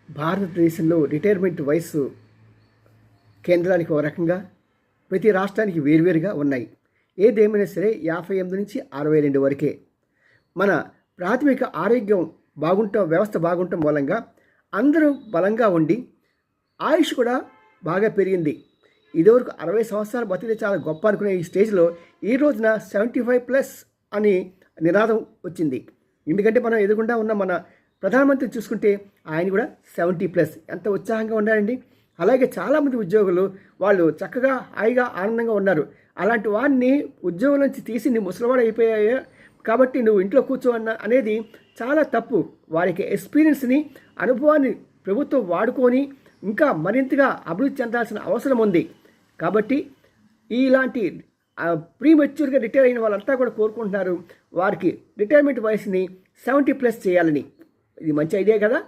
భారతదేశంలో రిటైర్మెంట్ వయసు కేంద్రానికి ఒక రకంగా, ప్రతి రాష్ట్రానికి వేరువేరుగా ఉన్నాయి. ఏదేమైనా సరే 58 నుంచి 62 వరకే. మన ప్రాథమిక ఆరోగ్యం వ్యవస్థ బాగుండటం మూలంగా అందరూ బలంగా ఉండి ఆయుష్ కూడా బాగా పెరిగింది. ఇదివరకు 60 సంవత్సరాలు బతికితే చాలా గొప్ప అనుకునే ఈ స్టేజ్లో ఈ రోజున 75+ అని నినాదం వచ్చింది. ఎందుకంటే మనం ఎదురుగుండా ఉన్న మన ప్రధానమంత్రి చూసుకుంటే ఆయన కూడా 70+. ఎంత ఉత్సాహంగా ఉన్నారండి. అలాగే చాలామంది ఉద్యోగులు వాళ్ళు చక్కగా హాయిగా ఆనందంగా ఉన్నారు. అలాంటి వారిని ఉద్యోగం నుంచి తీసి నీ ముసలివాడు అయిపోయాయా కాబట్టి నువ్వు ఇంట్లో కూర్చో అనేది చాలా తప్పు. వారికి ఎక్స్పీరియన్స్ని, అనుభవాన్ని ప్రభుత్వం వాడుకొని ఇంకా మరింతగా అభివృద్ధి చెందాల్సిన అవసరం ఉంది. కాబట్టి ఇలాంటి ప్రీమెచ్యూర్గా రిటైర్ అయిన వాళ్ళంతా కూడా కోరుకుంటున్నారు వారికి రిటైర్మెంట్ వయసుని 70+ చేయాలని. ఇది మంచి ఐడియా కదా.